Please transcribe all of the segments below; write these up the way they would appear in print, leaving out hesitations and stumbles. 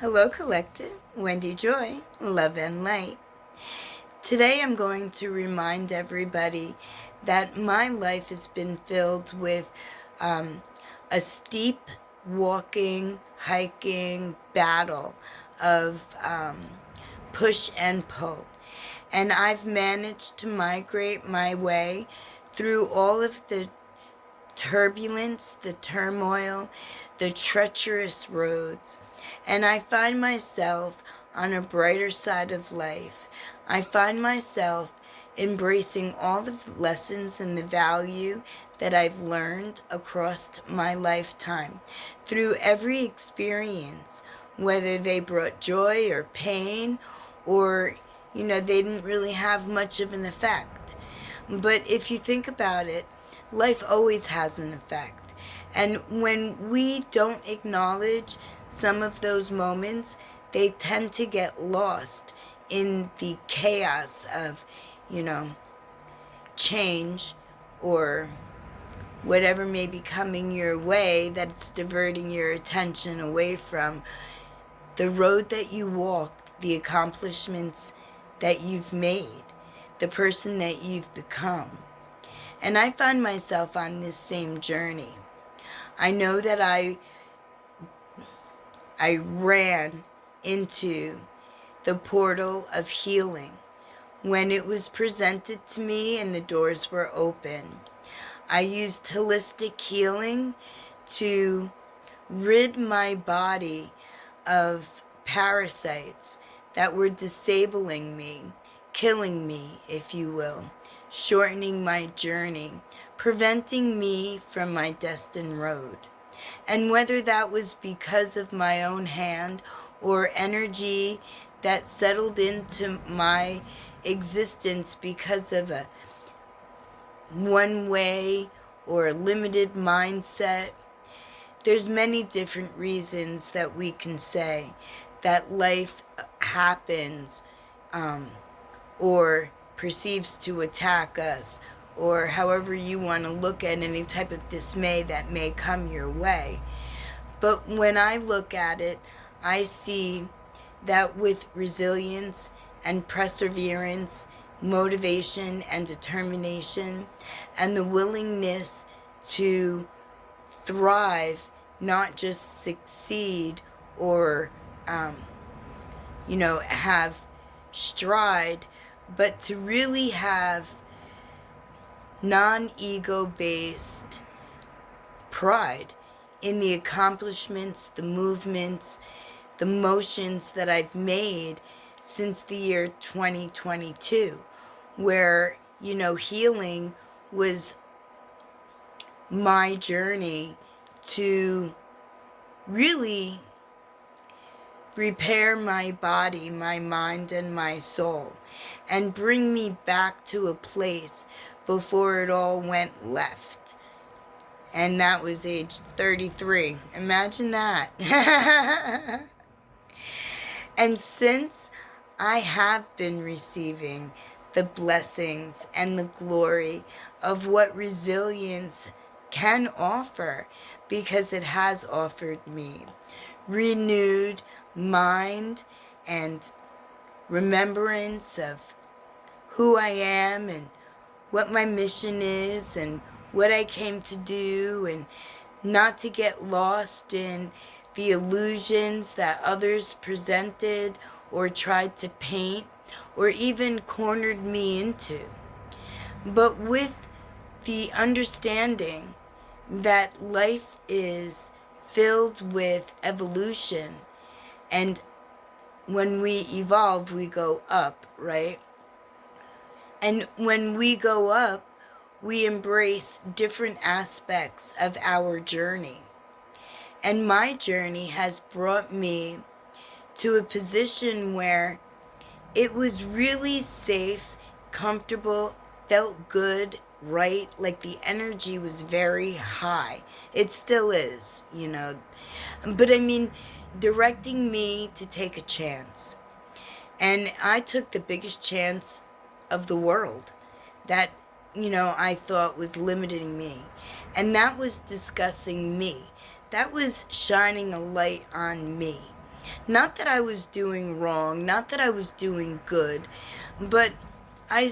Hello, Collective. Wendy Joy, Love and Light. Today I'm going to remind everybody that my life has been filled with a steep walking, hiking battle of push and pull. And I've managed to migrate my way through all of the turbulence, the turmoil, the treacherous roads. And I find myself on a brighter side of life. I find myself embracing all the lessons and the value that I've learned across my lifetime through every experience, whether they brought joy or pain or, they didn't really have much of an effect. But if you think about it, life always has an effect. And when we don't acknowledge some of those moments, they tend to get lost in the chaos of, change or whatever may be coming your way that's diverting your attention away from the road that you walked, the accomplishments that you've made, the person that you've become. And I find myself on this same journey. I know that I ran into the portal of healing when it was presented to me and the doors were open. I used holistic healing to rid my body of parasites that were disabling me, killing me, if you will, shortening my journey, preventing me from my destined road. And whether that was because of my own hand or energy that settled into my existence because of a one-way or limited mindset, there's many different reasons that we can say that life happens or perceives to attack us, or however you want to look at any type of dismay that may come your way. But when I look at it, I see that with resilience and perseverance, motivation and determination, and the willingness to thrive, not just succeed or, have stride, but to really have non-ego based pride in the accomplishments, the movements, the motions that I've made since the year 2022, where, healing was my journey to really repair my body, my mind, and my soul, and bring me back to a place before it all went left. And that was age 33. Imagine that. And since I have been receiving the blessings and the glory of what resilience can offer, because it has offered me renewed mind and remembrance of who I am and what my mission is and what I came to do, and not to get lost in the illusions that others presented or tried to paint or even cornered me into. But with the understanding that life is filled with evolution, and when we evolve, we go up, right? And when we go up, we embrace different aspects of our journey. And my journey has brought me to a position where it was really safe, comfortable, felt good, right? Like the energy was very high. It still is, But I mean, directing me to take a chance. And I took the biggest chance of the world that, I thought was limiting me. And that was discussing me. That was shining a light on me. Not that I was doing wrong, not that I was doing good, but I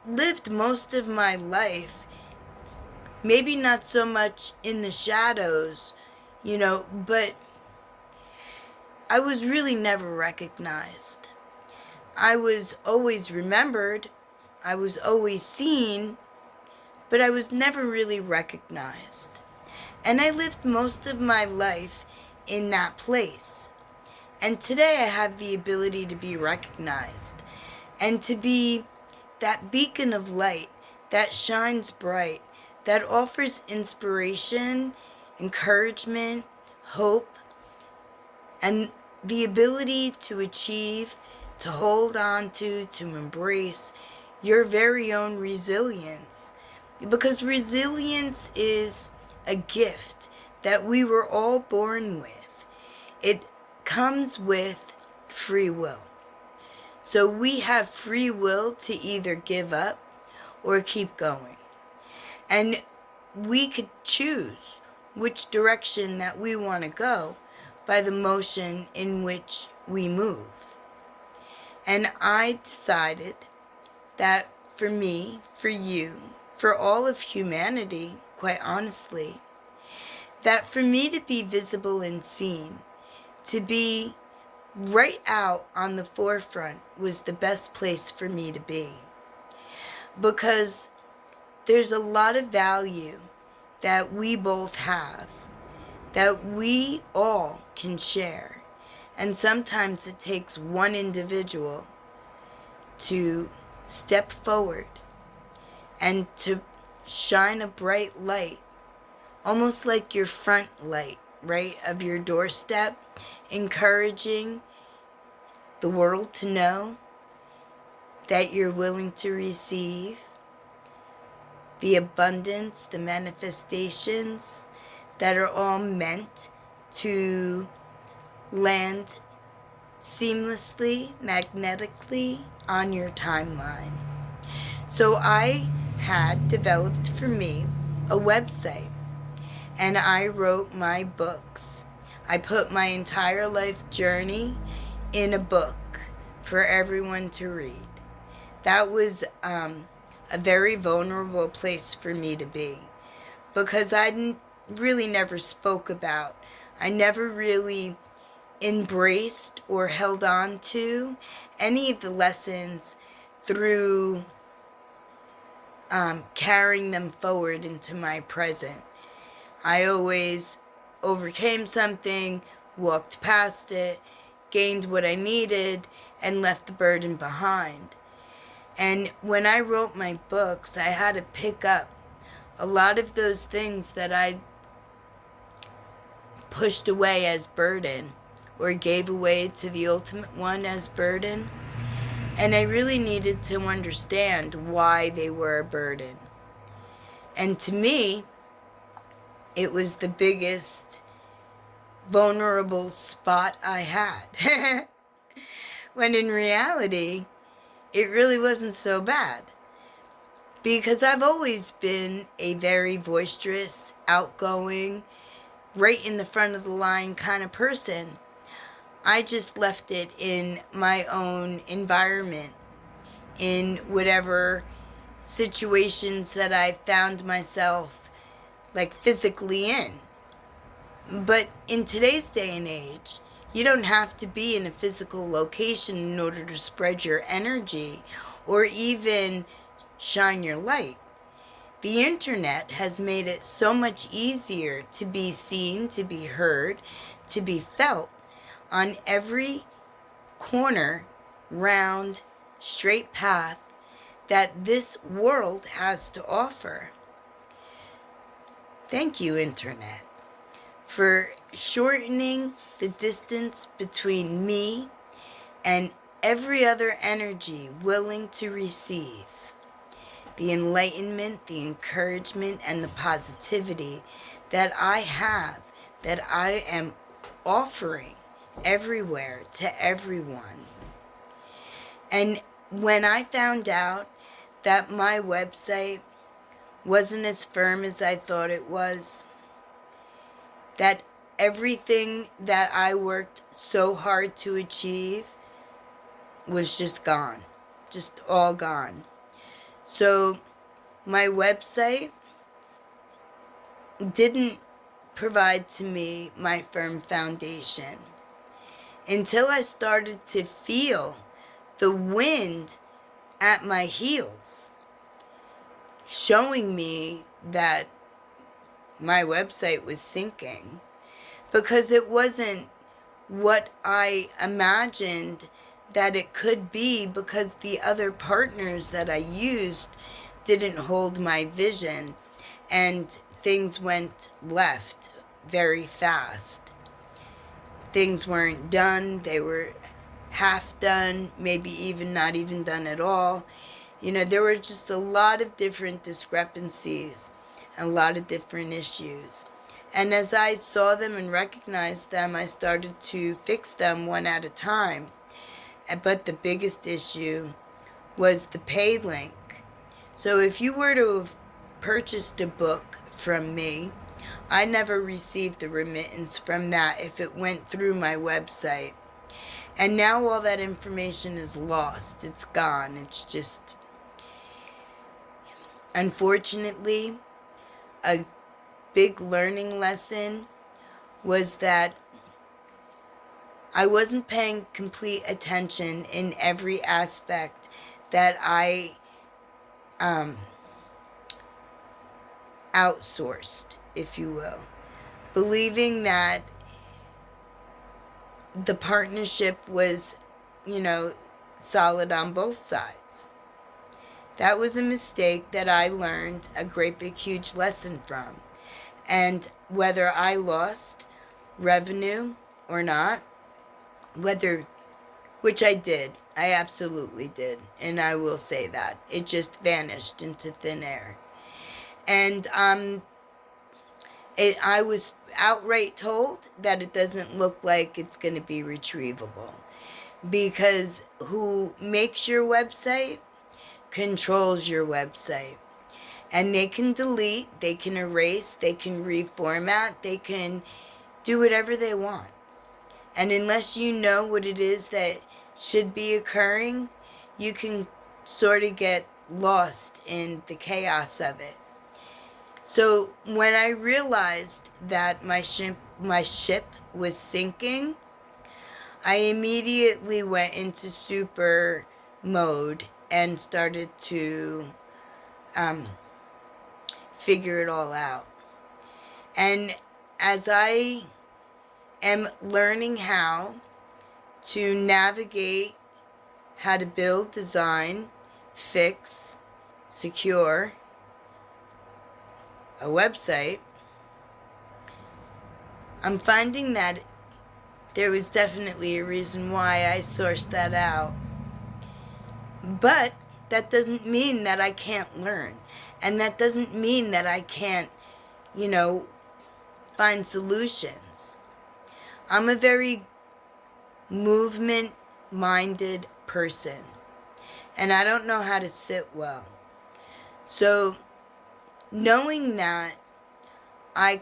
lived most of my life, maybe not so much in the shadows, but I was really never recognized. I was always remembered, I was always seen, but I was never really recognized. And I lived most of my life in that place. And today I have the ability to be recognized and to be that beacon of light that shines bright, that offers inspiration, encouragement, hope, and the ability to achieve, to hold on to embrace your very own resilience. Because resilience is a gift that we were all born with. It comes with free will. So we have free will to either give up or keep going. And we could choose which direction that we want to go by the motion in which we move. And I decided that for me, for you, for all of humanity, quite honestly, that for me to be visible and seen, to be right out on the forefront was the best place for me to be. Because there's a lot of value that we both have, that we all can share. And sometimes it takes one individual to step forward and to shine a bright light, almost like your front light, right, of your doorstep, encouraging the world to know that you're willing to receive the abundance, the manifestations that are all meant to land seamlessly, magnetically on your timeline. So I had developed for me a website, and I wrote my books. I put my entire life journey in a book for everyone to read. That was a very vulnerable place for me to be, because I really never spoke about, I never really embraced or held on to any of the lessons through carrying them forward into my present. I always overcame something, walked past it, gained what I needed, and left the burden behind. And when I wrote my books, I had to pick up a lot of those things that I pushed away as burden, or gave away to the ultimate one as burden. And I really needed to understand why they were a burden. And to me, it was the biggest vulnerable spot I had. When in reality, it really wasn't so bad. Because I've always been a very boisterous, outgoing, right in the front of the line kind of person. I just left it in my own environment, in whatever situations that I found myself like physically in. But in today's day and age, you don't have to be in a physical location in order to spread your energy or even shine your light. The internet has made it so much easier to be seen, to be heard, to be felt on every corner, round, straight path that this world has to offer. Thank you, internet, for shortening the distance between me and every other energy willing to receive the enlightenment, the encouragement, and the positivity that I have, that I am offering everywhere to everyone. And when I found out that my website wasn't as firm as I thought it was, that everything that I worked so hard to achieve was just gone. Just all gone. So my website didn't provide to me my firm foundation until I started to feel the wind at my heels, showing me that my website was sinking because it wasn't what I imagined that it could be, because the other partners that I used didn't hold my vision, and things went left very fast. Things weren't done. They were half done, maybe even not even done at all. There were just a lot of different discrepancies, a lot of different issues. And as I saw them and recognized them, I started to fix them one at a time. But the biggest issue was the pay link. So if you were to have purchased a book from me, I never received the remittance from that if it went through my website. And now all that information is lost. It's gone. It's just, unfortunately, a big learning lesson was that I wasn't paying complete attention in every aspect that I outsourced, if you will, believing that the partnership was, solid on both sides. That was a mistake that I learned a great big huge lesson from. And whether I lost revenue or not, which I did, I absolutely did, and I will say that. It just vanished into thin air. And I was outright told that it doesn't look like it's going to be retrievable, because who makes your website controls your website. And they can delete, they can erase, they can reformat, they can do whatever they want. And unless you know what it is that should be occurring, you can sort of get lost in the chaos of it. So when I realized that my ship was sinking, I immediately went into super mode and started to figure it all out. And as I am learning how to navigate, how to build, design, fix, secure a website, I'm finding that there was definitely a reason why I sourced that out. But that doesn't mean that I can't learn. And that doesn't mean that I can't, find solutions. I'm a very movement-minded person. And I don't know how to sit well. So knowing that, I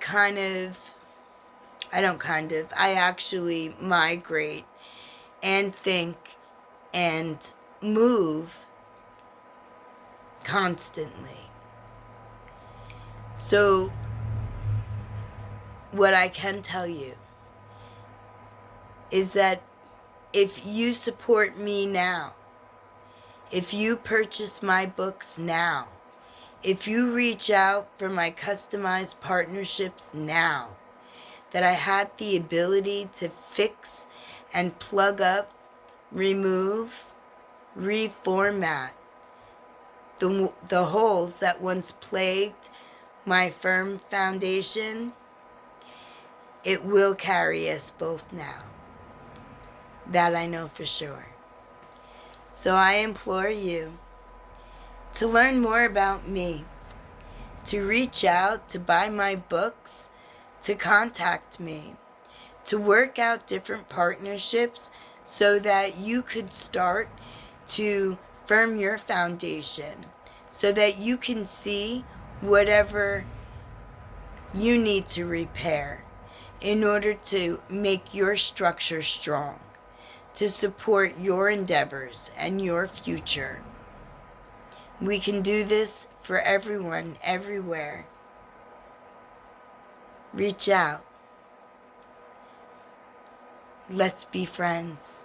actually migrate and think and move constantly. So what I can tell you is that if you support me now, if you purchase my books now, if you reach out for my customized partnerships now, that I had the ability to fix and plug up, remove, reformat the holes that once plagued my firm foundation, it will carry us both now. That I know for sure. So I implore you to learn more about me, to reach out, to buy my books, to contact me, to work out different partnerships so that you could start to firm your foundation, so that you can see whatever you need to repair. in order to make your structure strong, to support your endeavors and your future. We can do this for everyone, everywhere. Reach out. Let's be friends.